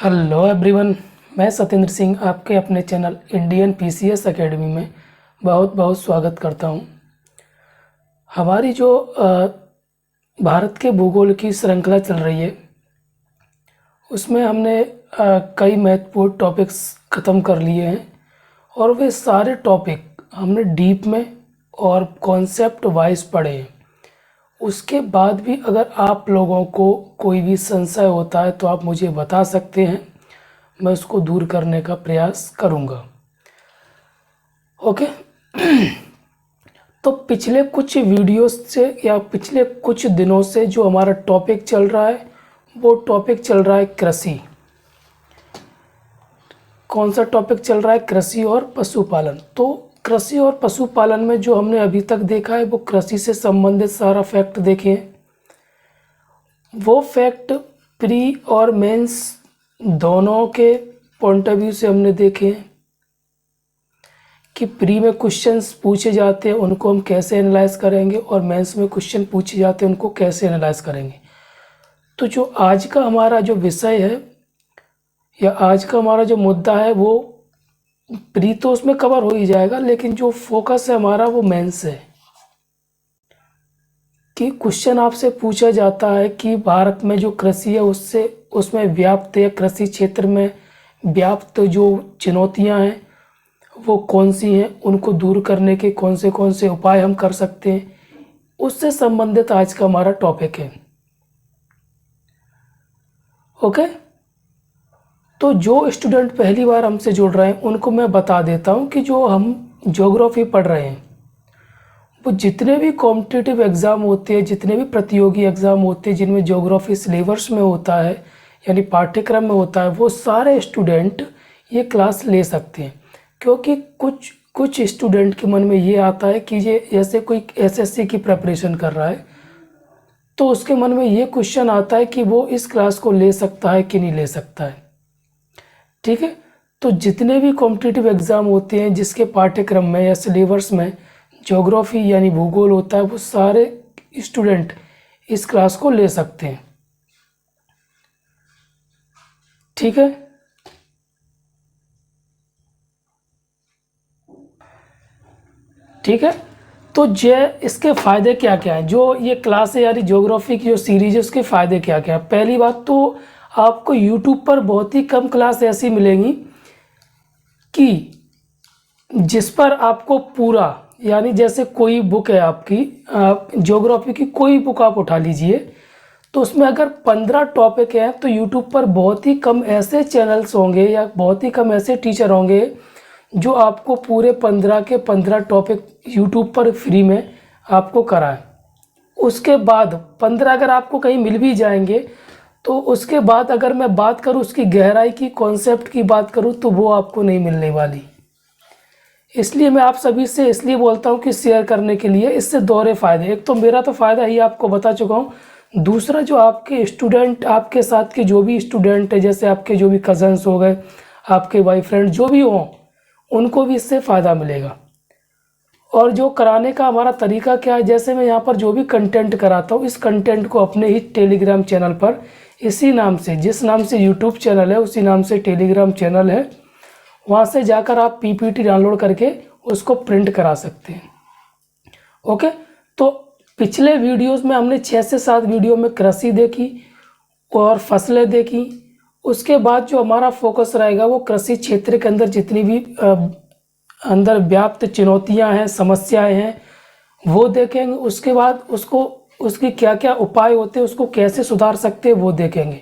Hello everyone, मैं सत्येंद्र सिंह आपके अपने चैनल इंडियन पीसीएस एकेडमी में बहुत बहुत स्वागत करता हूं। हमारी जो भारत के भूगोल की श्रृंखला चल रही है उसमें हमने कई महत्वपूर्ण टॉपिक्स ख़त्म कर लिए हैं और वे सारे टॉपिक हमने डीप में और कॉन्सेप्ट वाइज पढ़े हैं। उसके बाद भी अगर आप लोगों को कोई भी संशय होता है तो आप मुझे बता सकते हैं, मैं उसको दूर करने का प्रयास करूँगा। ओके। तो पिछले कुछ वीडियोस से या पिछले कुछ दिनों से जो हमारा टॉपिक चल रहा है वो टॉपिक चल रहा है कृषि। कौन सा टॉपिक चल रहा है? कृषि और पशुपालन। तो कृषि और पशुपालन में जो हमने अभी तक देखा है वो कृषि से संबंधित सारा फैक्ट देखे हैं। वो फैक्ट प्री और मेंस दोनों के पॉइंट ऑफ व्यू से हमने देखे हैं कि प्री में क्वेश्चंस पूछे जाते हैं उनको हम कैसे एनालाइज करेंगे और मेंस में क्वेश्चन पूछे जाते हैं उनको कैसे एनालाइज करेंगे। तो जो आज का हमारा जो विषय है या आज का हमारा जो मुद्दा है वो प्री तो उसमें कवर हो ही जाएगा, लेकिन जो फोकस है हमारा वो मेंस है। कि क्वेश्चन आपसे पूछा जाता है कि भारत में जो कृषि है उसमें व्याप्त या कृषि क्षेत्र में व्याप्त जो चुनौतियां हैं वो कौन सी हैं, उनको दूर करने के कौन से उपाय हम कर सकते हैं, उससे संबंधित आज का हमारा टॉपिक है। ओके। तो जो स्टूडेंट पहली बार हमसे जुड़ रहे हैं उनको मैं बता देता हूं कि जो हम ज्योग्राफी पढ़ रहे हैं वो जितने भी कॉम्पिटिटिव एग्ज़ाम होते हैं, जितने भी प्रतियोगी एग्ज़ाम होते हैं जिनमें ज्योग्राफी सिलेबस में होता है यानी पाठ्यक्रम में होता है, वो सारे स्टूडेंट ये क्लास ले सकते हैं। क्योंकि कुछ स्टूडेंट के मन में ये आता है कि ये जैसे कोई एसएससी की प्रिपरेशन कर रहा है तो उसके मन में ये क्वेश्चन आता है कि वो इस क्लास को ले सकता है कि नहीं ले सकता है। ठीक है। तो जितने भी कॉम्पिटिटिव एग्ज़ाम होते हैं जिसके पाठ्यक्रम में या सिलेबस में ज्योग्राफी यानी भूगोल होता है वो सारे स्टूडेंट इस क्लास को ले सकते हैं। ठीक है। ठीक है। तो इसके फ़ायदे क्या क्या हैं? जो ये क्लास है यानी ज्योग्राफी की जो सीरीज है उसके फ़ायदे क्या क्या हैं? पहली बात तो आपको यूट्यूब पर बहुत ही कम क्लास ऐसी मिलेंगी कि जिस पर आपको पूरा यानी जैसे कोई बुक है आपकी ज्योग्राफी की कोई बुक आप उठा लीजिए तो उसमें अगर 15 टॉपिक हैं तो यूट्यूब पर बहुत ही कम ऐसे चैनल्स होंगे या बहुत ही कम ऐसे टीचर होंगे जो आपको पूरे 15 के 15 टॉपिक यूट्यूब पर फ्री में आपको कराएं। उसके बाद 15 अगर आपको कहीं मिल भी जाएंगे तो उसके बाद अगर मैं बात करूं उसकी गहराई की, कॉन्सेप्ट की बात करूं तो वो आपको नहीं मिलने वाली। इसलिए मैं आप सभी से इसलिए बोलता हूं कि शेयर करने के लिए। इससे दोहरे फ़ायदे, एक तो मेरा तो फ़ायदा ही आपको बता चुका हूं, दूसरा जो आपके स्टूडेंट आपके साथ के जो भी स्टूडेंट है जैसे आपके जो भी कज़न्स हो गए, आपके बॉयफ्रेंड जो भी हों, उनको भी इससे फ़ायदा मिलेगा। और जो कराने का हमारा तरीका क्या है, जैसे मैं यहाँ पर जो भी कंटेंट कराता हूँ इस कंटेंट को अपने ही टेलीग्राम चैनल पर इसी नाम से, जिस नाम से यूट्यूब चैनल है उसी नाम से टेलीग्राम चैनल है, वहाँ से जाकर आप पीपीटी डाउनलोड करके उसको प्रिंट करा सकते हैं। ओके। तो पिछले वीडियोस में हमने 6 से 7 वीडियो में कृषि देखी और फसलें देखी। उसके बाद जो हमारा फोकस रहेगा वो कृषि क्षेत्र के अंदर जितनी भी अंदर व्याप्त चुनौतियां हैं, समस्याएं हैं, वो देखेंगे। उसके बाद उसकी क्या क्या उपाय होते हैं, उसको कैसे सुधार सकते हैं वो देखेंगे।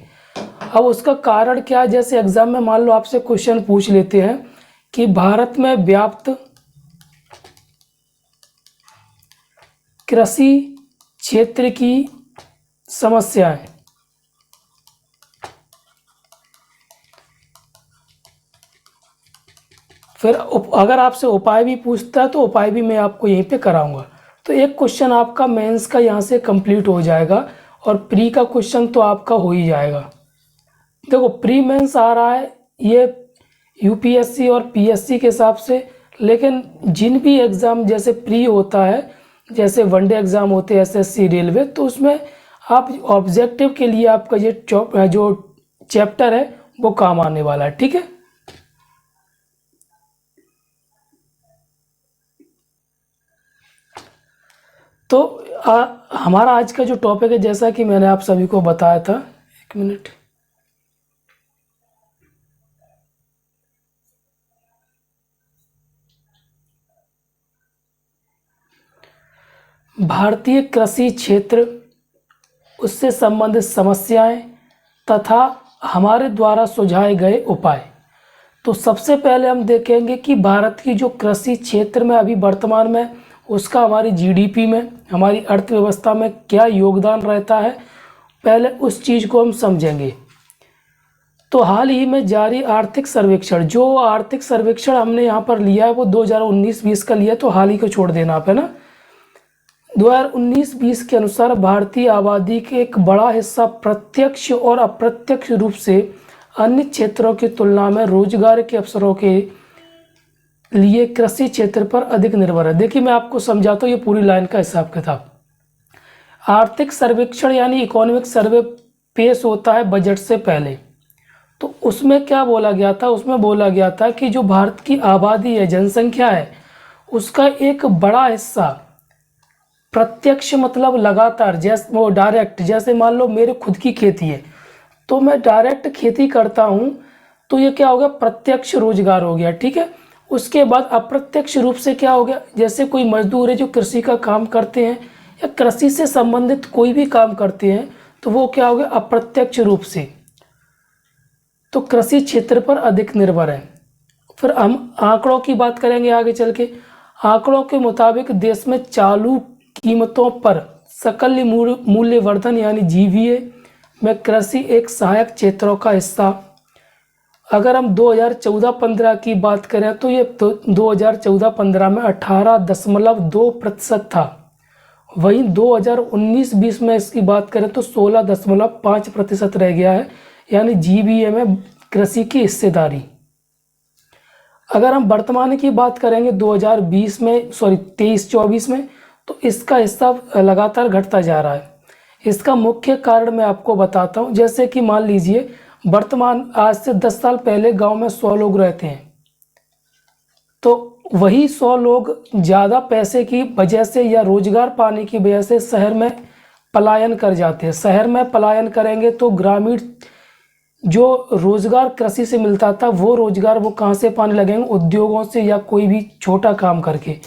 अब उसका कारण क्या है, जैसे एग्जाम में मान लो आपसे क्वेश्चन पूछ लेते हैं कि भारत में व्याप्त कृषि क्षेत्र की समस्याएं, फिर अगर आपसे उपाय भी पूछता है तो उपाय भी मैं आपको यहीं पे कराऊंगा। तो एक क्वेश्चन आपका मेंस का यहाँ से कंप्लीट हो जाएगा और प्री का क्वेश्चन तो आपका हो ही जाएगा। देखो प्री मेंस आ रहा है ये यूपीएससी और पीएससी के हिसाब से, लेकिन जिन भी एग्ज़ाम जैसे प्री होता है, जैसे वनडे एग्ज़ाम होते हैं एसएससी रेलवे, तो उसमें आप ऑब्जेक्टिव के लिए आपका ये जो चैप्टर है वो काम आने वाला है। ठीक है, तो हमारा आज का जो टॉपिक है, जैसा कि मैंने आप सभी को बताया था, एक मिनट, भारतीय कृषि क्षेत्र, उससे संबंधित समस्याएं तथा हमारे द्वारा सुझाए गए उपाय। तो सबसे पहले हम देखेंगे कि भारत की जो कृषि क्षेत्र में अभी वर्तमान में उसका हमारी जीडीपी में, हमारी अर्थव्यवस्था में क्या योगदान रहता है, पहले उस चीज़ को हम समझेंगे। तो हाल ही में जारी आर्थिक सर्वेक्षण, जो आर्थिक सर्वेक्षण हमने यहाँ पर लिया है वो 2019-20 का लिया, तो हाल ही को छोड़ देना आप, है ना। 2019-20 के अनुसार भारतीय आबादी के एक बड़ा हिस्सा प्रत्यक्ष और अप्रत्यक्ष रूप से अन्य क्षेत्रों की तुलना में रोजगार के अवसरों के लिए कृषि क्षेत्र पर अधिक निर्भर है। देखिए, मैं आपको समझाता हूँ ये पूरी लाइन का हिसाब किताब। आर्थिक सर्वेक्षण यानी इकोनॉमिक सर्वे पेश होता है बजट से पहले। तो उसमें क्या बोला गया था, उसमें बोला गया था कि जो भारत की आबादी है, जनसंख्या है, उसका एक बड़ा हिस्सा प्रत्यक्ष मतलब लगातार, जैसे वो डायरेक्ट, जैसे मान लो मेरे खुद की खेती है तो मैं डायरेक्ट खेती करता हूँ, तो ये क्या हो गया, प्रत्यक्ष रोजगार हो गया। ठीक है, उसके बाद अप्रत्यक्ष रूप से क्या हो गया, जैसे कोई मजदूर है जो कृषि का काम करते हैं या कृषि से संबंधित कोई भी काम करते हैं, तो वो क्या हो गया, अप्रत्यक्ष रूप से तो कृषि क्षेत्र पर अधिक निर्भर है। फिर हम आंकड़ों की बात करेंगे आगे चल के। आंकड़ों के मुताबिक देश में चालू कीमतों पर सकल मूल्यवर्धन यानी जीवीए में कृषि एक सहायक क्षेत्रों का हिस्सा। अगर हम 2014-15 की बात करें तो ये 2014-15 में 18.2% था। वहीं 2019-20 में इसकी बात करें तो 16.5% रह गया है, यानी जीवीए में कृषि की हिस्सेदारी। अगर हम वर्तमान की बात करेंगे 23-24 में, तो इसका हिस्सा लगातार घटता जा रहा है। इसका मुख्य कारण मैं आपको बताता हूँ। जैसे कि मान लीजिए वर्तमान आज से 10 साल पहले गांव में 100 लोग रहते हैं, तो वही 100 लोग ज़्यादा पैसे की वजह से या रोजगार पाने की वजह से शहर में पलायन कर जाते हैं। शहर में पलायन करेंगे तो ग्रामीण जो रोजगार कृषि से मिलता था वो रोजगार वो कहाँ से पाने लगेंगे, उद्योगों से या कोई भी छोटा काम करके।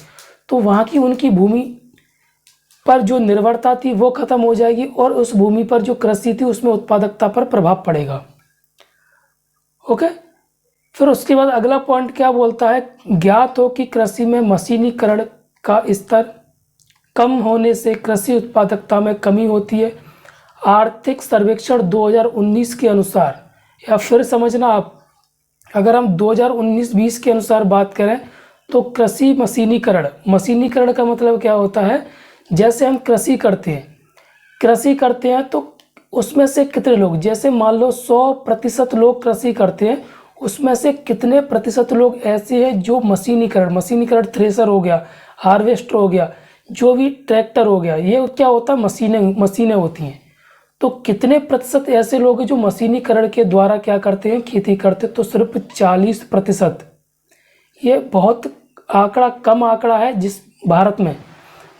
तो वहाँ की उनकी भूमि पर जो निर्भरता थी वो खत्म हो जाएगी और उस भूमि पर जो कृषि थी उसमें उत्पादकता पर प्रभाव पड़ेगा। ओके, फिर उसके बाद अगला पॉइंट क्या बोलता है, ज्ञात हो कि कृषि में मशीनीकरण का स्तर कम होने से कृषि उत्पादकता में कमी होती है। आर्थिक सर्वेक्षण 2019 के अनुसार, या फिर समझना आप, अगर हम 2019-20 के अनुसार बात करें तो कृषि मशीनीकरण का मतलब क्या होता है, जैसे हम कृषि करते हैं तो उसमें से कितने लोग, जैसे मान लो 100% लोग कृषि करते हैं, उसमें से कितने प्रतिशत लोग ऐसे हैं जो मशीनीकरण थ्रेसर हो गया, हार्वेस्टर हो गया, जो भी ट्रैक्टर हो गया, ये क्या होता है, मशीनें होती हैं। तो कितने प्रतिशत ऐसे लोग हैं जो मशीनीकरण के द्वारा क्या करते हैं, खेती करते हैं, तो सिर्फ 40%। ये बहुत कम आंकड़ा है जिस भारत में।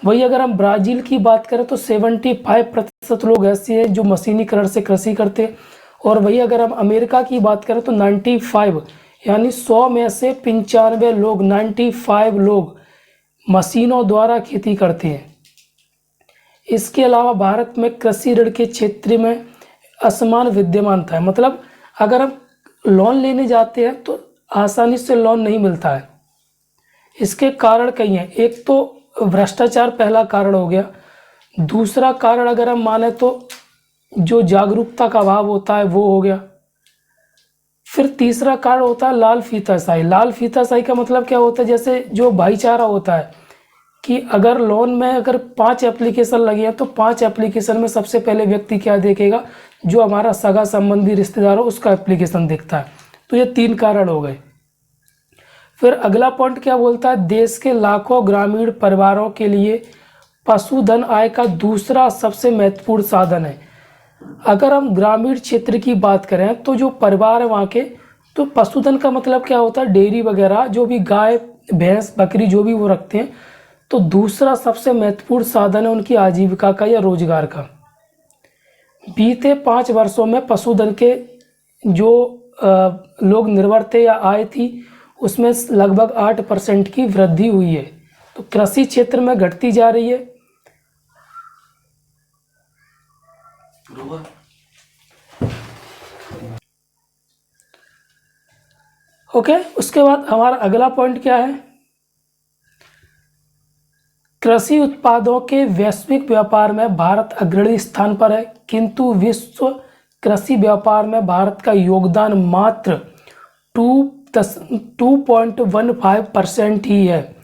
वही अगर हम ब्राज़ील की बात करें तो 75% लोग ऐसे हैं जो मशीनीकरण से कृषि करते हैं। और वही अगर हम अमेरिका की बात करें तो 95, यानी 100 में से 95 लोग मशीनों द्वारा खेती करते हैं। इसके अलावा भारत में कृषि ऋण के क्षेत्र में असमान विद्यमान था, मतलब अगर हम लोन लेने जाते हैं तो आसानी से लोन नहीं मिलता है। इसके कारण कई हैं। एक तो भ्रष्टाचार पहला कारण हो गया। दूसरा कारण अगर हम माने तो जो जागरूकता का अभाव होता है वो हो गया। फिर तीसरा कारण होता है लाल फीताशाही का मतलब क्या होता है, जैसे जो भाईचारा होता है कि अगर लोन में अगर 5 एप्लीकेशन लगे हैं तो 5 एप्लीकेशन में सबसे पहले व्यक्ति क्या देखेगा, जो हमारा सगा संबंधी रिश्तेदार हो उसका एप्लीकेशन देखता है। तो ये 3 कारण हो गए। फिर अगला पॉइंट क्या बोलता है, देश के लाखों ग्रामीण परिवारों के लिए पशुधन आय का दूसरा सबसे महत्वपूर्ण साधन है। अगर हम ग्रामीण क्षेत्र की बात करें तो जो परिवार है वहाँ के, तो पशुधन का मतलब क्या होता है, डेयरी वगैरह जो भी गाय भैंस बकरी जो भी वो रखते हैं। तो दूसरा सबसे महत्वपूर्ण साधन है उनकी आजीविका का या रोजगार का। बीते 5 वर्षों में पशुधन के जो लोग निर्भर थे या आय थी, उसमें लगभग 8% की वृद्धि हुई है। तो कृषि क्षेत्र में घटती जा रही है। ओके, उसके बाद हमारा अगला पॉइंट क्या है, कृषि उत्पादों के वैश्विक व्यापार में भारत अग्रणी स्थान पर है, किंतु विश्व कृषि व्यापार में भारत का योगदान मात्र 2.15% ही है।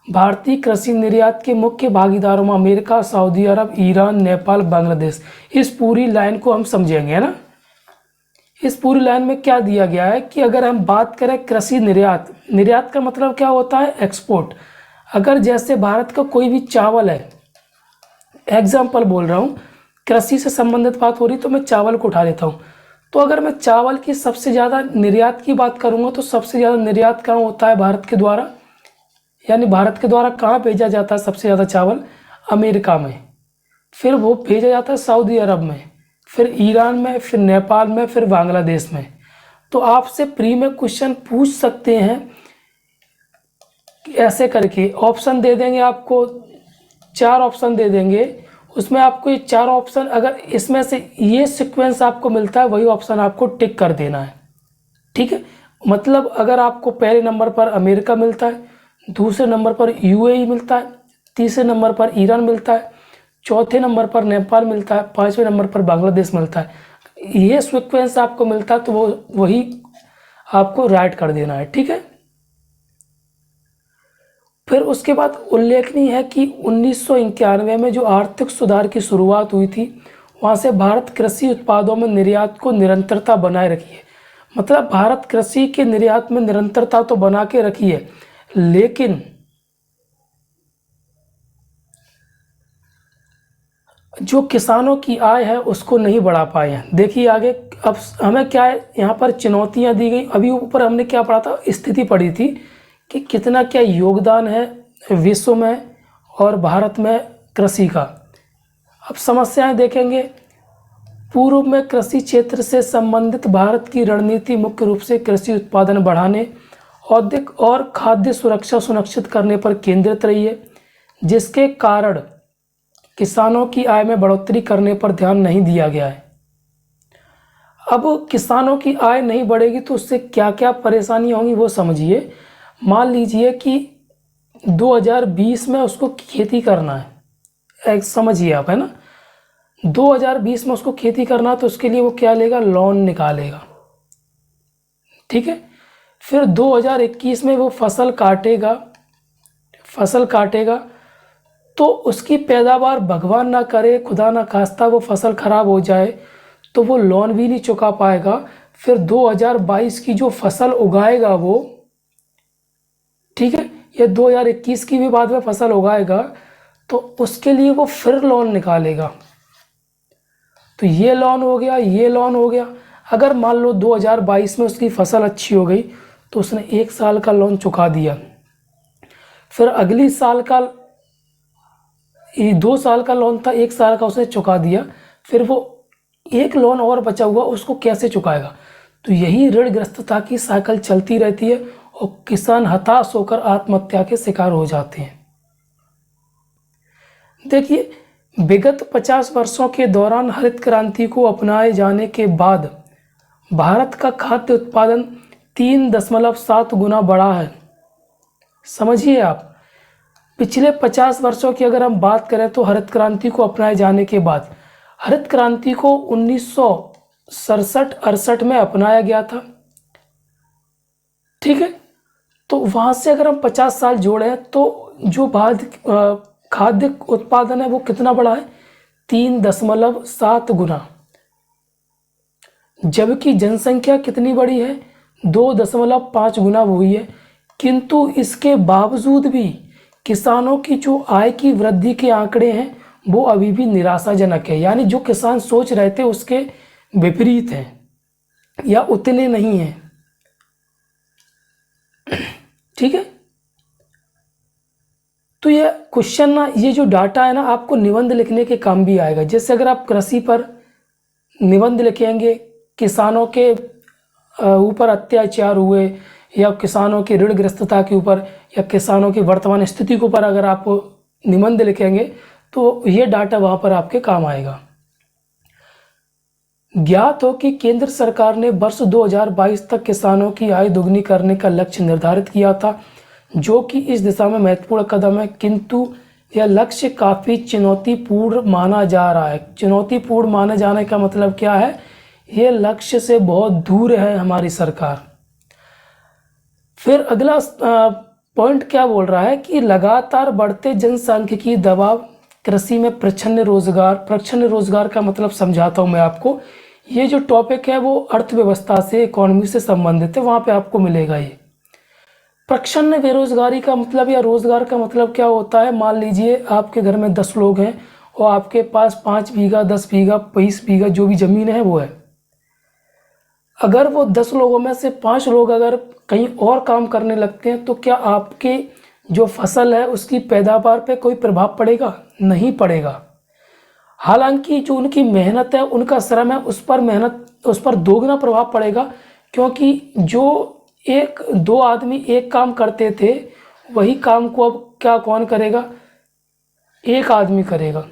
भारतीय कृषि निर्यात के मुख्य भागीदारों में अमेरिका, सऊदी अरब, ईरान, नेपाल, बांग्लादेश। इस पूरी लाइन को हम समझेंगे, है ना। इस पूरी लाइन में क्या दिया गया है कि अगर हम बात करें कृषि निर्यात, निर्यात का मतलब क्या होता है, एक्सपोर्ट। अगर जैसे भारत का कोई भी चावल है, एग्जाम्पल बोल रहा हूँ, कृषि से संबंधित बात हो रही तो मैं चावल को उठा लेता हूँ। तो अगर मैं चावल की सबसे ज़्यादा निर्यात की बात करूँगा तो सबसे ज़्यादा निर्यात कहाँ होता है, भारत के द्वारा, यानी भारत के द्वारा कहाँ भेजा जाता है सबसे ज़्यादा चावल, अमेरिका में। फिर वो भेजा जाता है सऊदी अरब में, फिर ईरान में, फिर नेपाल में, फिर बांग्लादेश में। तो आपसे प्री में क्वेश्चन पूछ सकते हैं ऐसे करके, ऑप्शन दे देंगे आपको, 4 ऑप्शन दे देंगे, उसमें आपको ये 4 ऑप्शन, अगर इसमें से ये सीक्वेंस आपको मिलता है वही ऑप्शन आपको टिक कर देना है, ठीक है। मतलब अगर आपको पहले नंबर पर अमेरिका मिलता है, दूसरे नंबर पर यूएई मिलता है, तीसरे नंबर पर ईरान मिलता है, चौथे नंबर पर नेपाल मिलता है, 5वें नंबर पर बांग्लादेश मिलता है, ये सीक्वेंस आपको मिलता है तो वो वही आपको राइट कर देना है, ठीक है। फिर उसके बाद उल्लेखनीय है कि 1991 में जो आर्थिक सुधार की शुरुआत हुई थी, वहाँ से भारत कृषि उत्पादों में निर्यात को निरंतरता बनाए रखी है। मतलब भारत कृषि के निर्यात में निरंतरता तो बना के रखी है, लेकिन जो किसानों की आय है उसको नहीं बढ़ा पाए हैं। देखिए आगे, अब हमें क्या है, यहाँ पर चुनौतियाँ दी गई। अभी ऊपर हमने क्या पढ़ा था, स्थिति पढ़ी थी कि कितना क्या योगदान है विश्व में और भारत में कृषि का। अब समस्याएं देखेंगे। पूर्व में कृषि क्षेत्र से संबंधित भारत की रणनीति मुख्य रूप से कृषि उत्पादन बढ़ाने, औद्योगिक और खाद्य सुरक्षा सुनिश्चित करने पर केंद्रित रही है, जिसके कारण किसानों की आय में बढ़ोतरी करने पर ध्यान नहीं दिया गया है। अब किसानों की आय नहीं बढ़ेगी तो उससे क्या क्या परेशानियां होंगी वो समझिए। मान लीजिए कि 2020 में उसको खेती करना है, एक समझिए आप, है ना, 2020 में उसको खेती करना, तो उसके लिए वो क्या लेगा, लोन निकालेगा, ठीक है। फिर 2021 में वो फसल काटेगा तो उसकी पैदावार, भगवान ना करे, खुदा ना खास्ता, वो फसल खराब हो जाए तो वो लोन भी नहीं चुका पाएगा। फिर 2022 की जो फसल उगाएगा वो, ठीक है, ये 2021 की भी बाद में फसल उगाएगा तो उसके लिए वो फिर लोन निकालेगा। तो ये लोन हो गया, ये लोन हो गया। अगर मान लो 2022 में उसकी फसल अच्छी हो गई तो उसने 1 साल का लोन चुका दिया, फिर अगली साल का, 2 साल का लोन था, 1 साल का उसने चुका दिया, फिर वो एक लोन और बचा हुआ उसको कैसे चुकाएगा। तो यही ऋणग्रस्तता की साइकिल चलती रहती है और किसान हताश होकर आत्महत्या के शिकार हो जाते हैं। देखिए, विगत 50 वर्षों के दौरान हरित क्रांति को अपनाए जाने के बाद भारत का खाद्य उत्पादन 3.7 गुना बढ़ा है। समझिए आप, पिछले 50 वर्षों की अगर हम बात करें तो हरित क्रांति को अपनाए जाने के बाद, हरित क्रांति को 1967-68 में अपनाया गया था, ठीक है। तो वहाँ से अगर हम 50 साल जोड़ें तो जो खाद्य उत्पादन है वो कितना बढ़ा है, 3.7 गुना। जबकि जनसंख्या कितनी बढ़ी है, 2.5 गुना हुई है। किंतु इसके बावजूद भी किसानों की जो आय की वृद्धि के आंकड़े हैं वो अभी भी निराशाजनक है, यानी जो किसान सोच रहे थे उसके विपरीत हैं या उतने नहीं हैं। ठीक है, तो ये क्वेश्चन ना, ये जो डाटा है ना, आपको निबंध लिखने के काम भी आएगा। जैसे अगर आप कृषि पर निबंध लिखेंगे, किसानों के ऊपर अत्याचार हुए या किसानों की ऋणग्रस्तता के ऊपर या किसानों की वर्तमान स्थिति के ऊपर अगर आप निबंध लिखेंगे तो ये डाटा वहाँ पर आपके काम आएगा। ज्ञात हो कि केंद्र सरकार ने वर्ष 2022 तक किसानों की आय दोगुनी करने का लक्ष्य निर्धारित किया था, जो कि इस दिशा में महत्वपूर्ण कदम है, किंतु यह लक्ष्य काफ़ी चुनौतीपूर्ण माना जा रहा है। चुनौतीपूर्ण माने जाने का मतलब क्या है? ये लक्ष्य से बहुत दूर है हमारी सरकार। फिर अगला पॉइंट क्या बोल रहा है कि लगातार बढ़ते जनसांख्यिकी दबाव कृषि में प्रच्छन्न रोजगार का मतलब समझाता हूँ मैं आपको। ये जो टॉपिक है वो अर्थव्यवस्था से, इकोनॉमी से संबंधित है, वहाँ पे आपको मिलेगा ये। प्रच्छन्न बेरोजगारी का मतलब या रोजगार का मतलब क्या होता है? मान लीजिए आपके घर में 10 लोग हैं और आपके पास 5 बीघा, 10 बीघा, 20 बीघा जो भी ज़मीन है वो है। अगर वो 10 लोगों में से 5 लोग अगर कहीं और काम करने लगते हैं तो क्या आपके जो फसल है उसकी पैदावार पे कोई प्रभाव पड़ेगा? नहीं पड़ेगा। हालांकि जो उनकी मेहनत है, उनका श्रम है, उस पर दोगुना प्रभाव पड़ेगा, क्योंकि जो 1-2 आदमी एक काम करते थे वही काम को अब क्या कौन करेगा? एक आदमी करेगा।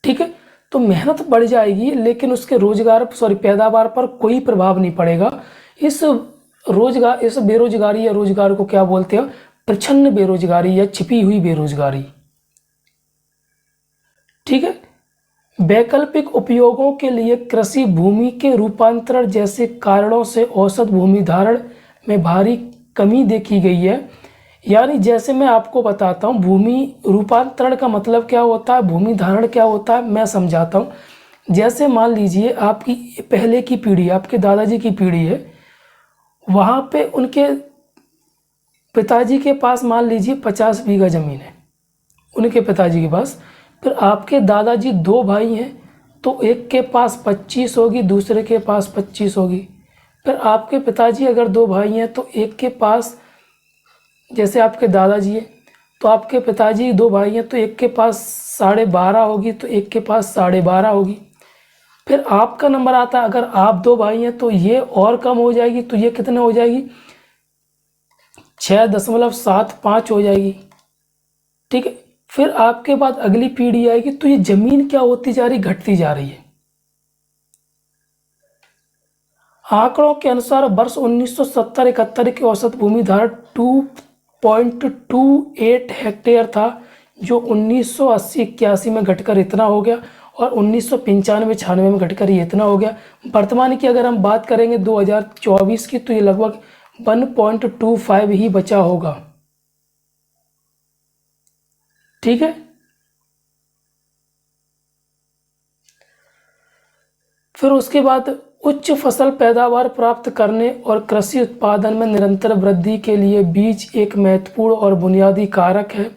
ठीक है, तो मेहनत बढ़ जाएगी लेकिन उसके पैदावार पर कोई प्रभाव नहीं पड़ेगा। इस बेरोजगारी या रोजगार को क्या बोलते हैं? प्रच्छन्न बेरोजगारी या छिपी हुई बेरोजगारी। ठीक है, वैकल्पिक उपयोगों के लिए कृषि भूमि के रूपांतरण जैसे कारणों से औसत भूमि धारण में भारी कमी देखी गई है। यानी जैसे मैं आपको बताता हूँ, भूमि रूपांतरण का मतलब क्या होता है, भूमि धारण क्या होता है, मैं समझाता हूँ। जैसे मान लीजिए आपकी पहले की पीढ़ी, आपके दादाजी की पीढ़ी है, वहाँ पे उनके पिताजी के पास मान लीजिए 50 बीघा ज़मीन है उनके पिताजी के पास। फिर आपके दादाजी 2 भाई हैं, तो एक के पास 25 होगी, दूसरे के पास 25 होगी। फिर आपके पिताजी अगर 2 भाई हैं तो एक के पास, जैसे आपके दादाजी है तो आपके पिताजी 2 भाई हैं तो एक के पास 12.5 होगी, तो एक के पास 12.5 होगी। फिर आपका नंबर आता है, अगर आप 2 भाई हैं तो ये और कम हो जाएगी, तो ये कितने हो जाएगी? 6.75 हो जाएगी। ठीक है, फिर आपके बाद अगली पीढ़ी आएगी तो ये जमीन क्या होती जा रही? घटती जा रही है। आंकड़ों के अनुसार वर्ष 1970-71 की औसत भूमि धारण 2.28 हेक्टेयर था, जो 1980-81 में घटकर इतना हो गया और 1995-96 में घटकर ये इतना हो गया। वर्तमान की अगर हम बात करेंगे 2024 की, तो ये लगभग 1.25 ही बचा होगा। ठीक है, फिर उसके बाद उच्च फसल पैदावार प्राप्त करने और कृषि उत्पादन में निरंतर वृद्धि के लिए बीज एक महत्वपूर्ण और बुनियादी कारक है।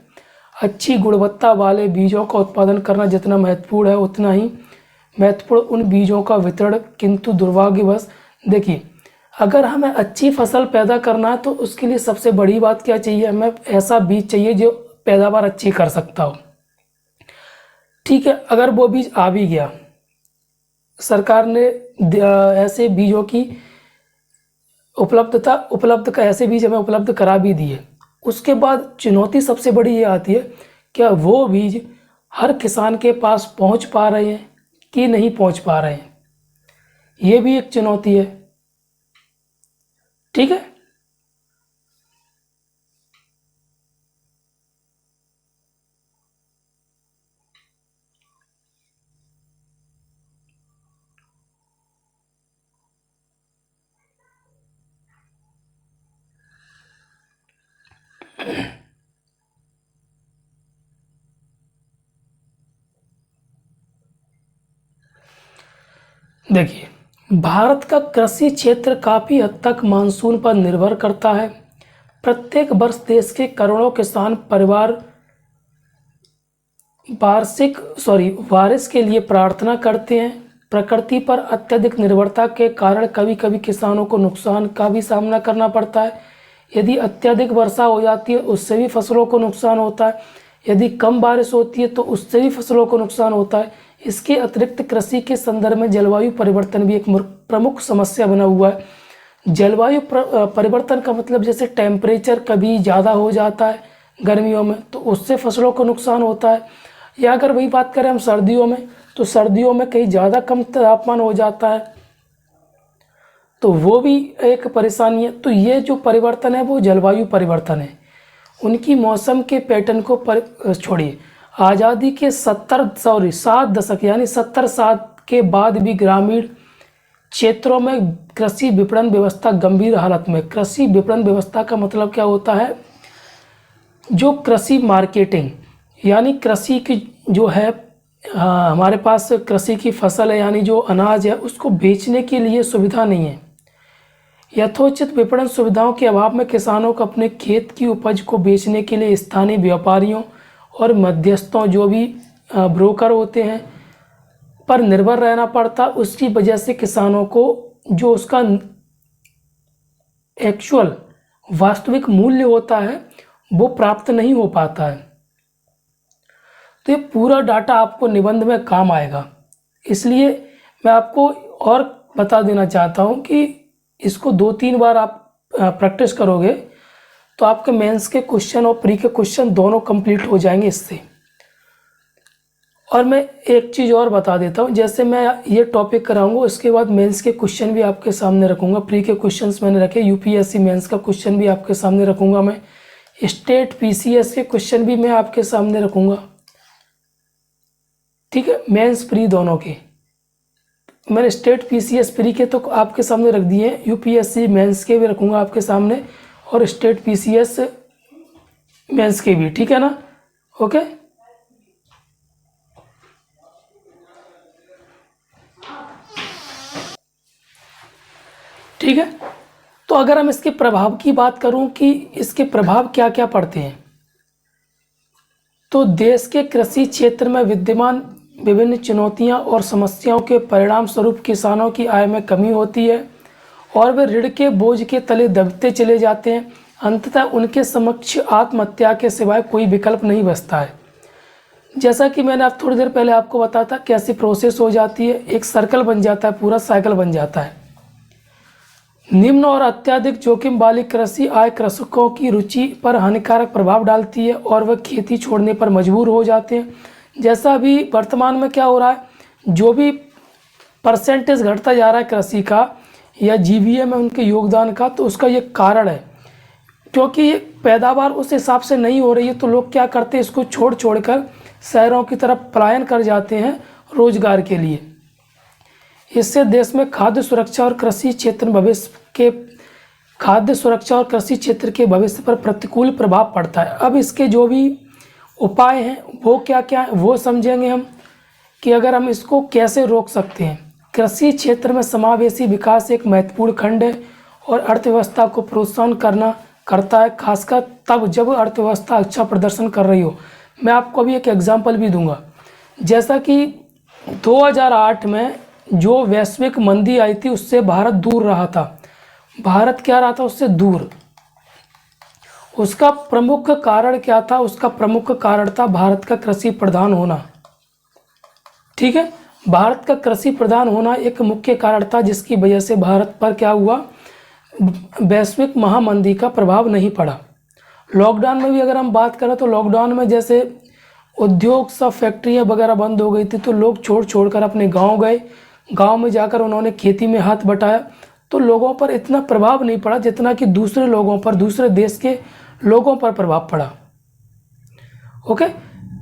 अच्छी गुणवत्ता वाले बीजों का उत्पादन करना जितना महत्वपूर्ण है उतना ही महत्वपूर्ण उन बीजों का वितरण। किंतु दुर्भाग्यवश देखिए, अगर हमें अच्छी फसल पैदा करना है तो उसके लिए सबसे बड़ी बात क्या चाहिए? हमें ऐसा बीज चाहिए जो पैदावार अच्छी कर सकता हो। ठीक है, अगर वो बीज आ भी गया, सरकार ने ऐसे बीजों की ऐसे बीज हमें उपलब्ध करा भी दिए, उसके बाद चुनौती सबसे बड़ी ये आती है, क्या वो बीज हर किसान के पास पहुंच पा रहे हैं कि नहीं पहुंच पा रहे हैं? ये भी एक चुनौती है। ठीक है, देखिए, भारत का कृषि क्षेत्र काफ़ी हद तक मानसून पर निर्भर करता है। प्रत्येक वर्ष देश के करोड़ों किसान परिवार बारिश के लिए प्रार्थना करते हैं। प्रकृति पर अत्यधिक निर्भरता के कारण कभी कभी किसानों को नुकसान का भी सामना करना पड़ता है। यदि अत्यधिक वर्षा हो जाती है उससे भी फसलों को नुकसान होता है। यदि कम बारिश होती है तो उससे भी फसलों को नुकसान होता है। इसके अतिरिक्त कृषि के संदर्भ में जलवायु परिवर्तन भी एक प्रमुख समस्या बना हुआ है। जलवायु परिवर्तन का मतलब जैसे टेम्परेचर कभी ज़्यादा हो जाता है गर्मियों में तो उससे फसलों को नुकसान होता है, या अगर वही बात करें हम सर्दियों में तो सर्दियों में कहीं ज़्यादा कम तापमान हो जाता है तो वो भी एक परेशानी है। तो ये जो परिवर्तन है वो जलवायु परिवर्तन है। उनकी मौसम के पैटर्न को छोड़िए, आज़ादी के 7 दशक यानी 70 साल के बाद भी ग्रामीण क्षेत्रों में कृषि विपणन व्यवस्था गंभीर हालत में। कृषि विपणन व्यवस्था का मतलब क्या होता है, जो कृषि मार्केटिंग यानी कृषि की जो है हमारे पास कृषि की फसल है यानी जो अनाज है उसको बेचने के लिए सुविधा नहीं है। यथोचित विपणन सुविधाओं के अभाव में किसानों को अपने खेत की उपज को बेचने के लिए स्थानीय व्यापारियों और मध्यस्थों जो भी ब्रोकर होते हैं पर निर्भर रहना पड़ता। उसकी वजह से किसानों को जो उसका एक्चुअल वास्तविक मूल्य होता है वो प्राप्त नहीं हो पाता है। तो ये पूरा डाटा आपको निबंध में काम आएगा, इसलिए मैं आपको और बता देना चाहता हूँ कि इसको 2-3 बार आप प्रैक्टिस करोगे तो आपके मेंस के क्वेश्चन और प्री के क्वेश्चन दोनों कंप्लीट हो जाएंगे इससे। और मैं एक चीज़ और बता देता हूँ, जैसे मैं ये टॉपिक कराऊंगा उसके बाद मेंस के क्वेश्चन भी आपके सामने रखूँगा। प्री के क्वेश्चंस मैंने रखे, यूपीएससी मेंस का क्वेश्चन भी आपके सामने रखूँगा मैं, स्टेट पीसीएस के क्वेश्चन भी मैं आपके सामने रखूँगा, ठीक है। मेंस प्री दोनों के मैंने स्टेट पीसीएस प्री के तो आपके सामने रख दिए हैं, यूपीएससी मेंस के भी रखूँगा आपके सामने और स्टेट पीसीएस मेंस के भी, ठीक है ना। ओके, ठीक है। तो अगर हम इसके प्रभाव की बात करूं कि इसके प्रभाव क्या क्या पड़ते हैं, तो देश के कृषि क्षेत्र में विद्यमान विभिन्न चुनौतियां और समस्याओं के परिणाम स्वरूप किसानों की आय में कमी होती है और वे ऋण के बोझ के तले दबते चले जाते हैं। अंततः उनके समक्ष आत्महत्या के सिवाय कोई विकल्प नहीं बचता है। जैसा कि मैंने आप थोड़ी देर पहले आपको बताया था कैसी प्रोसेस हो जाती है, एक सर्कल बन जाता है, पूरा साइकिल बन जाता है। निम्न और अत्यधिक जोखिम वाली कृषि आय कृषकों की रुचि पर हानिकारक प्रभाव डालती है और वह खेती छोड़ने पर मजबूर हो जाते हैं। जैसा अभी वर्तमान में क्या हो रहा है, जो भी परसेंटेज घटता जा रहा है कृषि का या जीवीए में उनके योगदान का, तो उसका ये कारण है क्योंकि ये पैदावार उस हिसाब से नहीं हो रही है तो लोग क्या करते हैं, इसको छोड़कर शहरों की तरफ पलायन कर जाते हैं रोजगार के लिए। इससे देश में खाद्य सुरक्षा और कृषि क्षेत्र के भविष्य पर प्रतिकूल प्रभाव पड़ता है। अब इसके जो भी उपाय हैं वो क्या क्या है वो समझेंगे हम कि अगर हम इसको कैसे रोक सकते हैं। कृषि क्षेत्र में समावेशी विकास एक महत्वपूर्ण खंड है और अर्थव्यवस्था को प्रोत्साहन करता है, खासकर तब जब अर्थव्यवस्था अच्छा प्रदर्शन कर रही हो। मैं आपको अभी एक एग्जाम्पल भी दूंगा, जैसा कि 2008 में जो वैश्विक मंदी आई थी उससे भारत दूर रहा था। भारत क्या रहा था उससे दूर। उसका प्रमुख कारण क्या था, उसका प्रमुख कारण था भारत का कृषि प्रधान होना, ठीक है। भारत का कृषि प्रधान होना एक मुख्य कारण था जिसकी वजह से भारत पर क्या हुआ, वैश्विक महामंदी का प्रभाव नहीं पड़ा। लॉकडाउन में भी अगर हम बात करें तो लॉकडाउन में जैसे उद्योग सब फैक्ट्रियां वगैरह बंद हो गई थी तो लोग छोड़ कर अपने गांव गए, गांव में जाकर उन्होंने खेती में हाथ बटाया तो लोगों पर इतना प्रभाव नहीं पड़ा जितना कि दूसरे लोगों पर, दूसरे देश के लोगों पर प्रभाव पड़ा। ओके,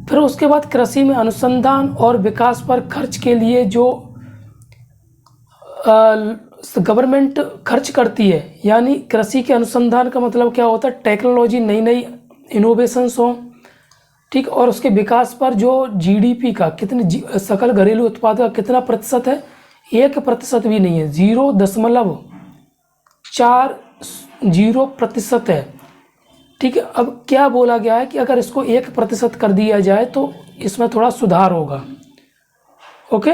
फिर उसके बाद कृषि में अनुसंधान और विकास पर खर्च के लिए जो गवर्नमेंट खर्च करती है, यानी कृषि के अनुसंधान का मतलब क्या होता है, टेक्नोलॉजी नई इनोवेशंस हो, ठीक। और उसके विकास पर जो जीडीपी का कितने सकल घरेलू उत्पाद का कितना प्रतिशत है, 1% भी नहीं है, 0.40% है, ठीक है। अब क्या बोला गया है कि अगर इसको 1% कर दिया जाए तो इसमें थोड़ा सुधार होगा। ओके,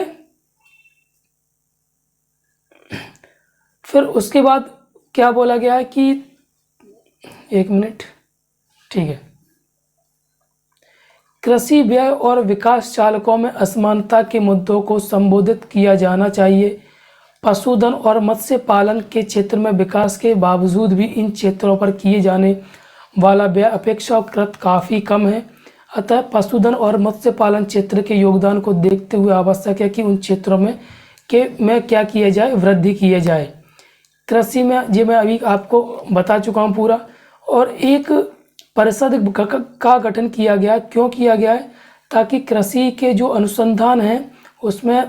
फिर उसके बाद क्या बोला गया है कि 1 मिनट, ठीक है, कृषि व्यय और विकास चालकों में असमानता के मुद्दों को संबोधित किया जाना चाहिए। पशुधन और मत्स्य पालन के क्षेत्र में विकास के बावजूद भी इन क्षेत्रों पर किए जाने वाला व्यय अपेक्षाकृत काफ़ी कम है। अतः पशुधन और मत्स्य पालन क्षेत्र के योगदान को देखते हुए आवश्यक है कि उन क्षेत्रों में क्या किया जाए, वृद्धि किया जाए। कृषि में ये मैं अभी आपको बता चुका हूँ पूरा। और एक परिषद का गठन किया गया, क्यों किया गया है, ताकि कृषि के जो अनुसंधान हैं उसमें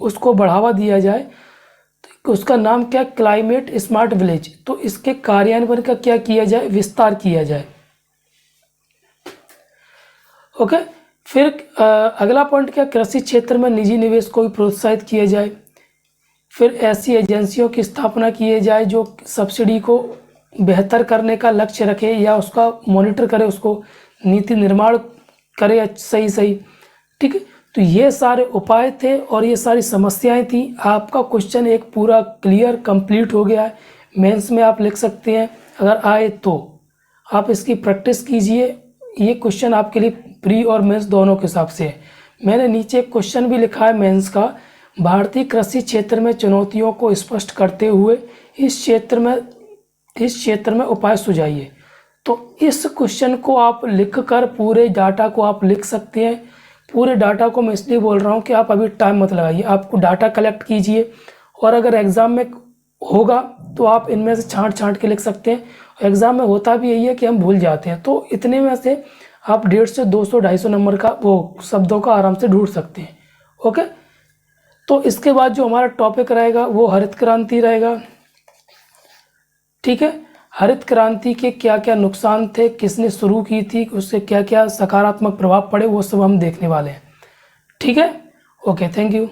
उसको बढ़ावा दिया जाए। तो उसका नाम क्या, क्लाइमेट स्मार्ट विलेज। तो इसके कार्यान्वयन का क्या किया जाए, विस्तार किया जाए। ओके, फिर अगला पॉइंट क्या, कृषि क्षेत्र में निजी निवेश को भी प्रोत्साहित किया जाए। फिर ऐसी एजेंसियों की स्थापना किए जाए जो सब्सिडी को बेहतर करने का लक्ष्य रखे या उसका मॉनिटर करे, उसको नीति निर्माण करे सही। ठीक है, तो ये सारे उपाय थे और ये सारी समस्याएं थी। आपका क्वेश्चन एक पूरा क्लियर कंप्लीट हो गया है। मेंस में आप लिख सकते हैं, अगर आए तो आप इसकी प्रैक्टिस कीजिए। ये क्वेश्चन आपके लिए प्री और मेंस दोनों के हिसाब से है। मैंने नीचे क्वेश्चन भी लिखा है मेंस का, भारतीय कृषि क्षेत्र में चुनौतियों को स्पष्ट करते हुए इस क्षेत्र में उपाय सुझाइए। तो इस क्वेश्चन को आप लिखकर पूरे डाटा को आप लिख सकते हैं। पूरे डाटा को मैं इसलिए बोल रहा हूँ कि आप अभी टाइम मत लगाइए, आपको डाटा कलेक्ट कीजिए और अगर एग्ज़ाम में होगा तो आप इनमें से छांट के लिख सकते हैं। एग्ज़ाम में होता भी यही है कि हम भूल जाते हैं, तो इतने में से आप 150 से 200 250 नंबर का वो शब्दों का आराम से ढूंढ सकते हैं। ओके, तो इसके बाद जो हमारा टॉपिक रहेगा वो हरित क्रांति रहेगा। ठीक है, हरित क्रांति के क्या क्या नुकसान थे, किसने शुरू की थी, उससे क्या क्या सकारात्मक प्रभाव पड़े, वो सब हम देखने वाले हैं। ठीक है, ओके, थैंक यू।